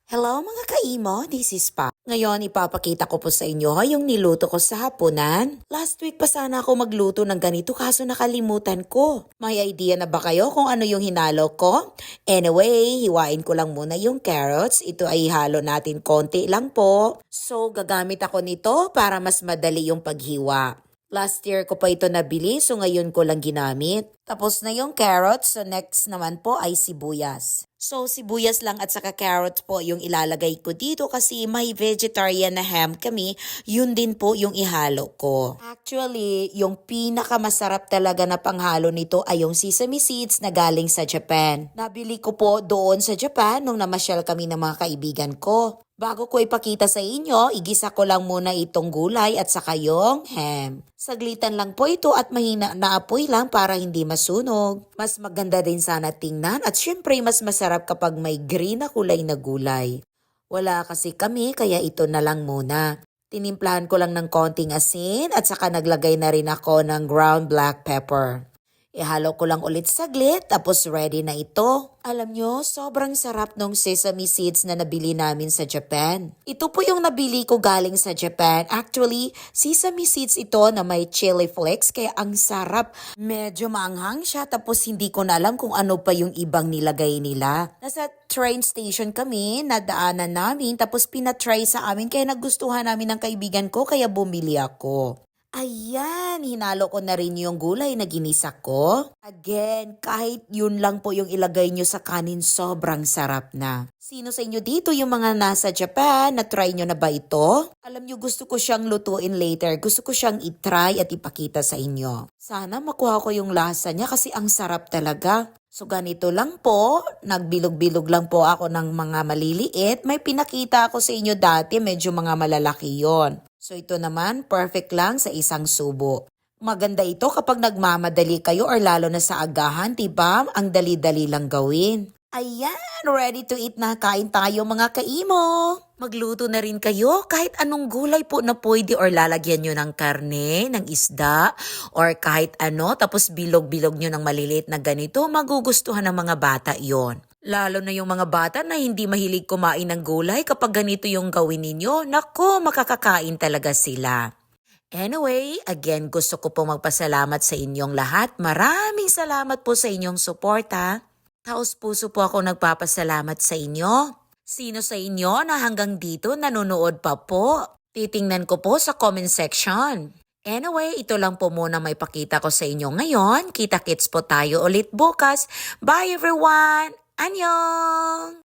Hello mga kaimo, this is Pa. Ngayon ipapakita ko po sa inyo yung niluto ko sa hapunan. Last week pa sana ako magluto ng ganito kaso nakalimutan ko. May idea na ba kayo kung ano yung hinalo ko? Anyway, hiwain ko lang muna yung carrots. Ito ay halo natin konti lang po. So gagamit ako nito para mas madali yung paghiwa. Last year ko pa ito nabili so ngayon ko lang ginamit. Tapos na yung carrots, so next naman po ay sibuyas. So sibuyas lang at saka carrots po yung ilalagay ko dito kasi may vegetarian na ham kami, yun din po yung ihalo ko. Actually, yung pinakamasarap talaga na panghalo nito ay yung sesame seeds na galing sa Japan. Nabili ko po doon sa Japan nung namasyal kami ng mga kaibigan ko. Bago ko ipakita sa inyo, igisa ko lang muna itong gulay at saka yung ham. Saglitan lang po ito at mahina na apoy lang para hindi masunog. Mas maganda din sana tingnan at syempre mas masarap kapag may green na kulay na gulay. Wala kasi kami kaya ito na lang muna. Tinimplahan ko lang ng konting asin at saka naglagay na rin ako ng ground black pepper. Ihalo ko lang ulit saglit tapos ready na ito. Alam nyo, sobrang sarap ng sesame seeds na nabili namin sa Japan. Ito po yung nabili ko galing sa Japan. Actually, sesame seeds ito na may chili flakes kaya ang sarap. Medyo maanghang siya tapos hindi ko na alam kung ano pa yung ibang nilagay nila. Nasa train station kami, nadaanan namin tapos pinatry sa amin kaya nagustuhan namin ng kaibigan ko kaya bumili ako. Ayan, hinalo ko na rin yung gulay na ginisa ko. Again, kahit yun lang po yung ilagay nyo sa kanin, sobrang sarap na. Sino sa inyo dito yung mga nasa Japan? Na-try nyo na ba ito? Alam nyo, gusto ko siyang lutuin later. Gusto ko siyang itry at ipakita sa inyo. Sana makuha ko yung lasa niya kasi ang sarap talaga. So ganito lang po, nagbilog-bilog lang po ako ng mga maliliit. May pinakita ako sa inyo dati, medyo mga malalaki yon. So ito naman, perfect lang sa isang subo. Maganda ito kapag nagmamadali kayo or lalo na sa agahan, diba? Ang dali-dali lang gawin. Ayan, ready to eat na. Kain tayo mga kaimo. Magluto na rin kayo kahit anong gulay po na pwede or lalagyan nyo ng karne, ng isda, or kahit ano, tapos bilog-bilog nyo ng maliliit na ganito, magugustuhan ng mga bata yon. Lalo na yung mga bata na hindi mahilig kumain ng gulay kapag ganito yung gawin ninyo, nako, makakakain talaga sila. Anyway, again gusto ko po magpasalamat sa inyong lahat. Maraming salamat po sa inyong suporta. Taos puso po ako nagpapasalamat sa inyo. Sino sa inyo na hanggang dito nanonood pa po? Titingnan ko po sa comment section. Anyway, ito lang po muna may pakita ko sa inyo ngayon. Kita-kits po tayo ulit bukas. Bye everyone! Annyeong!